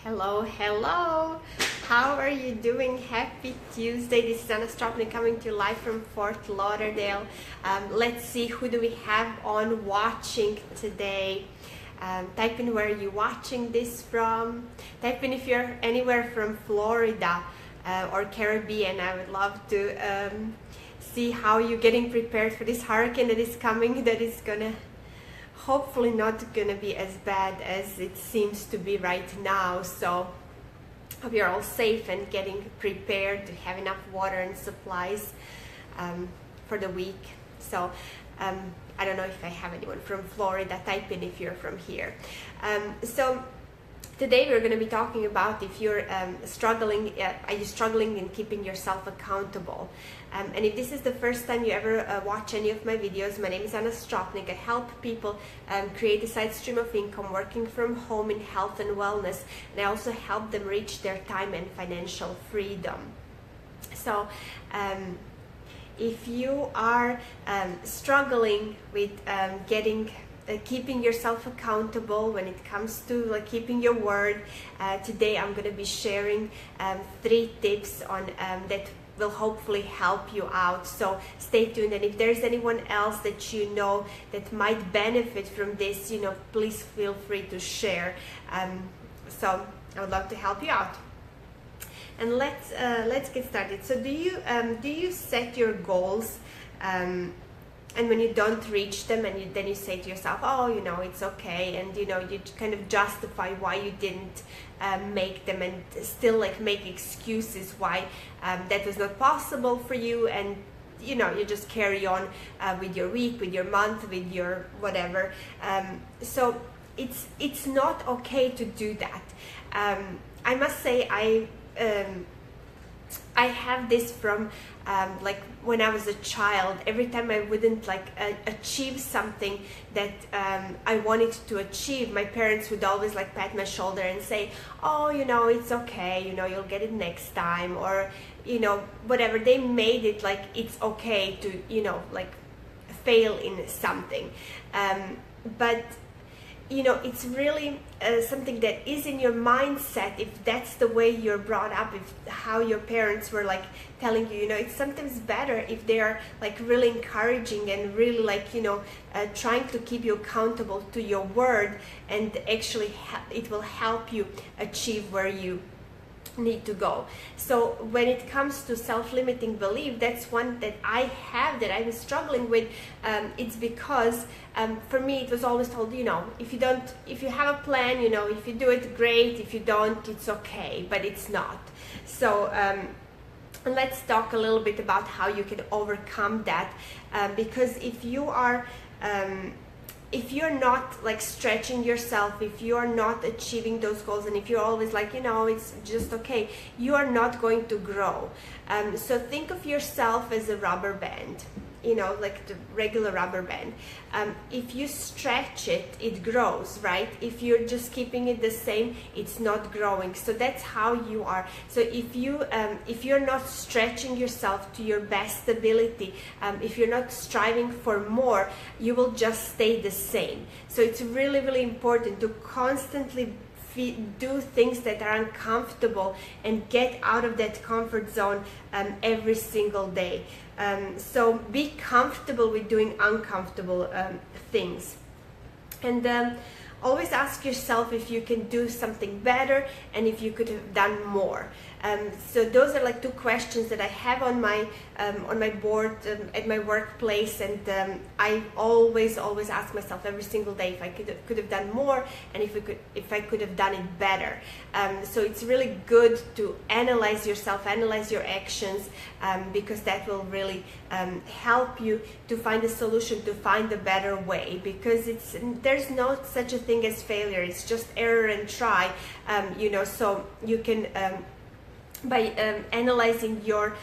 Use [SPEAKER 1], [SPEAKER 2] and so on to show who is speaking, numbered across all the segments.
[SPEAKER 1] Hello, hello. How are you doing? Happy Tuesday. This is Anna Stropnik coming to you live from Fort Lauderdale. Let's see, who do we have on watching today? Type in where you're watching this from. Type in if you're anywhere from Florida or Caribbean. I would love to see how you're getting prepared for this hurricane that is coming, that is gonna hopefully not gonna be as bad as it seems to be right now. So hope you're all safe and getting prepared to have enough water and supplies for the week. So I don't know if I have anyone from Florida. Type in if you're from here. So today we're going to be talking about if you're struggling, are you struggling in keeping yourself accountable? And if this is the first time you ever watch any of my videos, my name is Anna Stropnik. I help people create a side stream of income working from home in health and wellness, and I also help them reach their time and financial freedom. So if you are struggling with keeping yourself accountable when it comes to keeping your word, today I'm going to be sharing 3 tips on that will hopefully help you out. So stay tuned, and if there's anyone else that you know that might benefit from this, please feel free to share. So I would love to help you out. And let's get started. So do you set your goals and when you don't reach them, and then you say to yourself, oh, it's okay, and you kind of justify why you didn't make them, and still make excuses why that was not possible for you, and you just carry on with your week, with your month, with your whatever. So it's not okay to do that. I must say I have this from when I was a child. Every time I wouldn't achieve something that I wanted to achieve, my parents would always pat my shoulder and say, oh, it's okay, you'll get it next time, or whatever. They made it it's okay to fail in something, but it's really something that is in your mindset. If that's the way you're brought up, if how your parents were telling you, it's sometimes better if they are really encouraging and really trying to keep you accountable to your word, and actually it will help you achieve where you need to go. So when it comes to self-limiting belief, that's one that I have, that I was struggling with. It's because for me it was always told, if you have a plan, if you do it, great. If you don't, it's okay. But it's not. So let's talk a little bit about how you can overcome that, because if you're not stretching yourself, if you're not achieving those goals, and if you're always it's just okay, you are not going to grow. So think of yourself as a rubber band, the regular rubber band. If you stretch it, it grows, right? If you're just keeping it the same, it's not growing. So that's how you are. So if you're not stretching yourself to your best ability, if you're not striving for more, you will just stay the same. So it's really, really important to constantly do things that are uncomfortable and get out of that comfort zone every single day. So be comfortable with doing uncomfortable things, and always ask yourself if you can do something better and if you could have done more. So those are 2 questions that I have on my board at my workplace, and I always ask myself every single day if I could have done more, and if I could have done it better. So it's really good to analyze yourself, analyze your actions, because that will really help you to find a solution, to find a better way, because there's no such a thing as failure. It's just error and try. So you can by analyzing your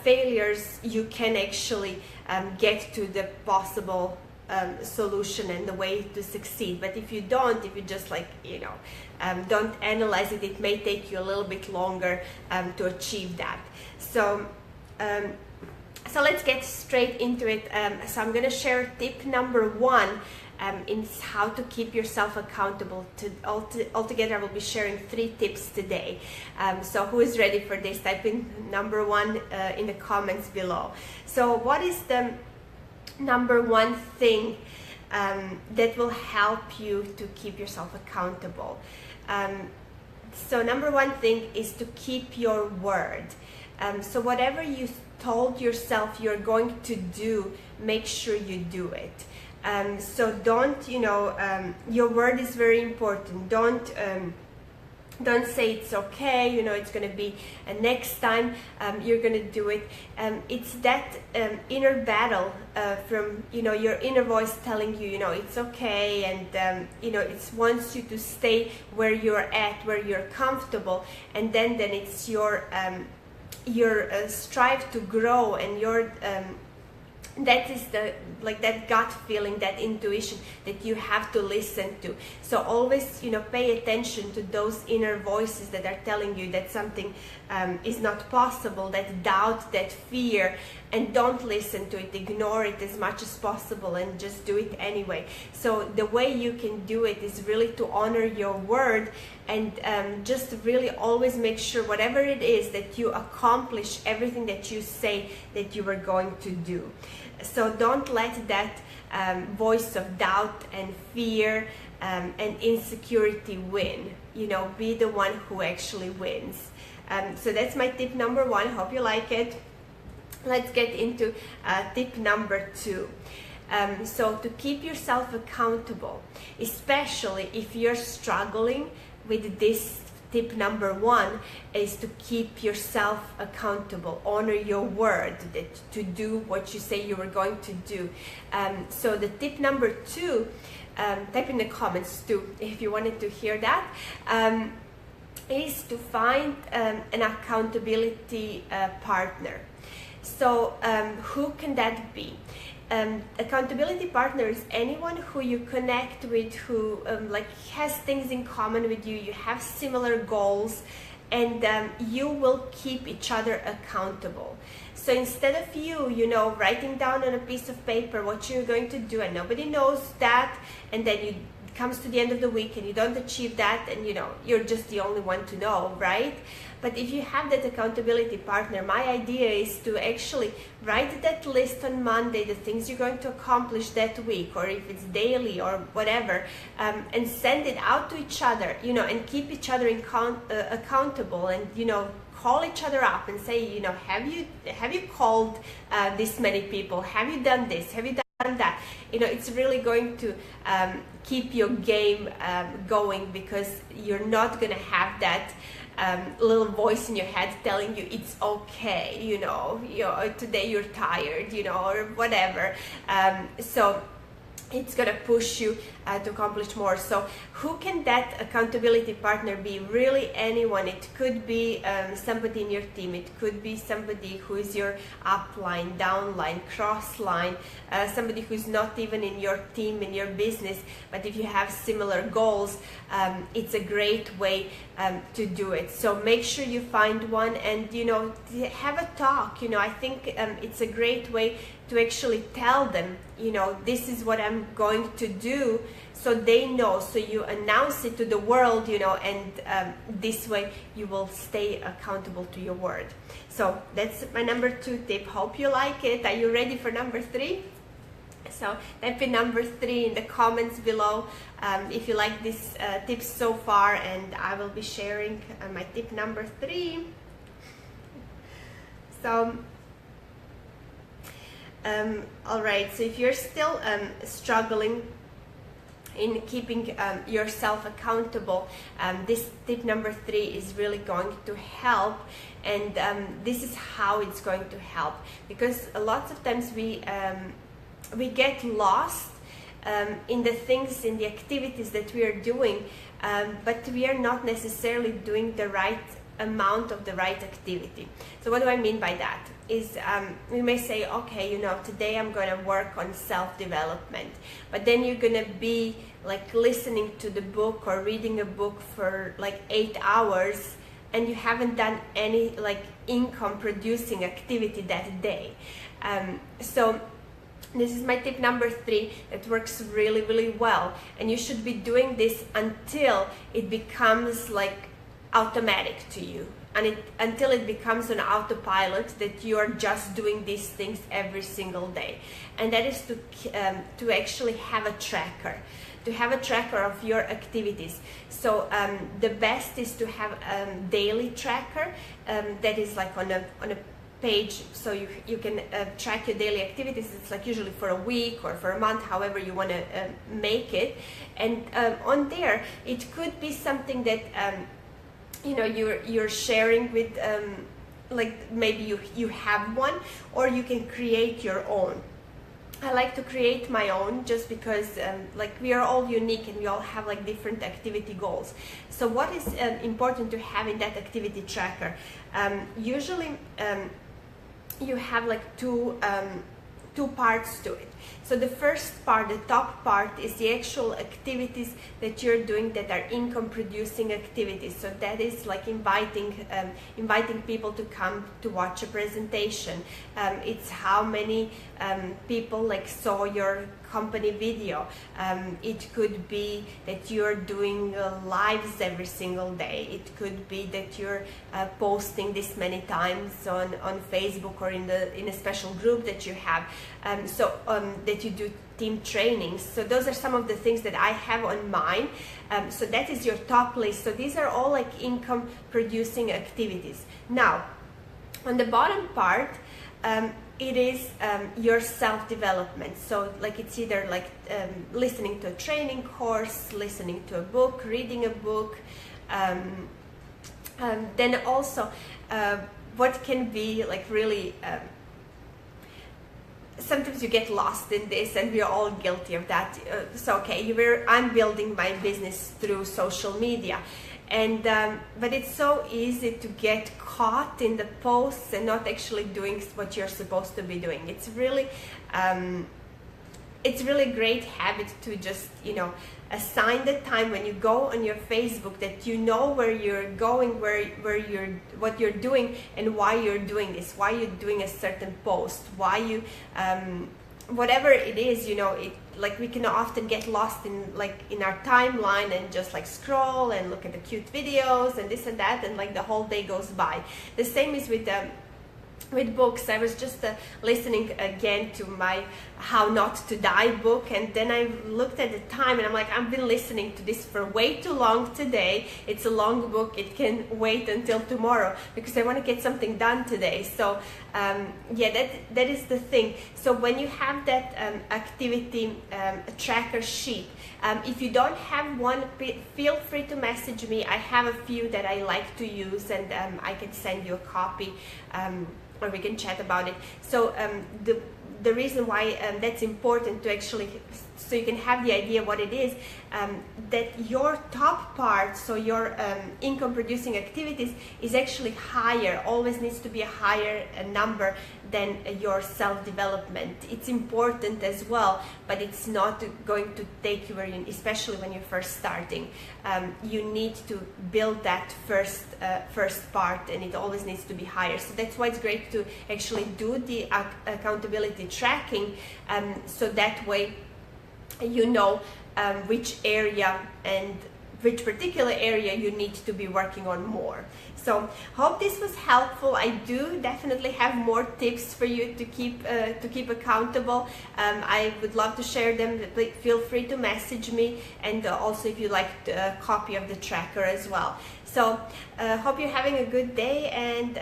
[SPEAKER 1] failures, you can actually get to the possible solution and the way to succeed. But if you just don't analyze it, it may take you a little bit longer to achieve that. So let's get straight into it. So I'm going to share tip number 1, in how to keep yourself accountable. Altogether, I will be sharing 3 tips today. So who is ready for this? Type in number 1 in the comments below. So what is the number 1 thing that will help you to keep yourself accountable? So number 1 thing is to keep your word. So whatever you told yourself you're going to do, make sure you do it. So don't, your word is very important. Don't say it's okay, it's going to be next time you're going to do it. It's that inner battle from, your inner voice telling you, it's okay, and, it wants you to stay where you're at, where you're comfortable, and then it's your strive to grow, and your that is that gut feeling, that intuition that you have to listen to. So always, pay attention to those inner voices that are telling you that something is not possible, that doubt, that fear, and don't listen to it. Ignore it as much as possible and just do it anyway. So the way you can do it is really to honor your word, and just really always make sure whatever it is that you accomplish everything that you say that you were going to do. So don't let that voice of doubt and fear and insecurity win. Be the one who actually wins. So that's my tip number 1. Hope you like it. Let's get into tip number 2. So to keep yourself accountable, especially if you're struggling with this, tip number 1 is to keep yourself accountable. Honor your word, to do what you say you were going to do. So the tip number 2, type in the comments too if you wanted to hear that, is to find an accountability partner. So who can that be? Accountability partner is anyone who you connect with, who has things in common with you. You have similar goals, and you will keep each other accountable. So instead of you, writing down on a piece of paper what you're going to do, and nobody knows that, and then it comes to the end of the week and you don't achieve that, and you're just the only one to know, right? But if you have that accountability partner, my idea is to actually write that list on Monday, the things you're going to accomplish that week, or if it's daily or whatever, and send it out to each other, and keep each other accountable, and, call each other up and say, have you called this many people? Have you done this? Have you done that? It's really going to keep your game going, because you're not going to have that little voice in your head telling you it's okay, today you're tired, or whatever. So it's going to push you to accomplish more. So who can that accountability partner be? Really anyone. It could be somebody in your team. It could be somebody who is your upline, downline, crossline, somebody who's not even in your team, in your business, but if you have similar goals, it's a great way to do it. So make sure you find one, and have a talk. I think it's a great way to actually tell them, this is what I'm going to do, so they know. So you announce it to the world, and this way you will stay accountable to your word. So that's my number 2 tip. Hope you like it. Are you ready for number 3? So type in number 3 in the comments below if you like these tips so far, and I will be sharing my tip number 3. So all right, so if you're still struggling in keeping yourself accountable, this tip number 3 is really going to help, and this is how it's going to help, because lots of times we get lost in the things, in the activities that we are doing, but we are not necessarily doing the right amount of the right activity. So what do I mean by that? Is we may say, okay, today I'm going to work on self-development, but then you're going to be listening to the book or reading a book for 8 hours, and you haven't done any income producing activity that day. So This is my tip number 3 that works really well, and you should be doing this until it becomes like automatic to you, and until it becomes an autopilot that you are just doing these things every single day. And that is to actually have a tracker, of your activities. So the best is to have a daily tracker that is like on a page, so you can track your daily activities. It's like usually for a week or for a month, however you want to make it. And on there, it could be something that you're sharing with, like maybe you have one, or you can create your own. I like to create my own just because like we are all unique and we all have like different activity goals. So what is important to have in that activity tracker? Usually you have like two parts to it. So the first part, the top part, is the actual activities that you're doing that are income producing activities. So that is like inviting people to come to watch a presentation. It's how many people like saw your company video. It could be that you're doing lives every single day. It could be that you're posting this many times on Facebook or in a special group that you have. That you do team trainings. So those are some of the things that I have on mine. So that is your top list. So these are all like income producing activities. Now, on the bottom part, it is your self-development. So like it's either like listening to a training course, listening to a book, reading a book. Then also what can be like really sometimes you get lost in this, and we're all guilty of that. So okay, I'm building my business through social media, and but it's so easy to get caught in the posts and not actually doing what you're supposed to be doing. It's really a great habit to just assign the time when you go on your Facebook, that you know where you're going, what you're doing, and why you're doing this, why you're doing a certain post, why you whatever it is. Like we can often get lost in our timeline and just like scroll and look at the cute videos and this and that, and like the whole day goes by. The same is with books. I was just listening again to my How Not to Die book, and then I looked at the time and I'm like, I've been listening to this for way too long today. It's a long book, it can wait until tomorrow because I want to get something done today. So yeah, that is the thing. So when you have that activity tracker sheet, if you don't have one, feel free to message me. I have a few that I like to use, and I can send you a copy, or we can chat about it. So the reason why that's important to actually, so you can have the idea what it is, that your top part, so your income producing activities, is actually higher, always needs to be a higher number than your self-development. It's important as well, but it's not going to take you very, especially when you're first starting. You need to build that first part, and it always needs to be higher. So that's why it's great to actually do the accountability tracking, so that way you know which area and which particular area you need to be working on more. So hope this was helpful. I do definitely have more tips for you to keep accountable. I would love to share them. Feel free to message me, and also if you like a copy of the tracker as well. So hope you're having a good day, and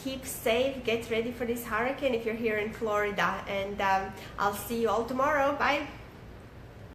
[SPEAKER 1] keep safe. Get ready for this hurricane if you're here in Florida, and I'll see you all tomorrow. Bye.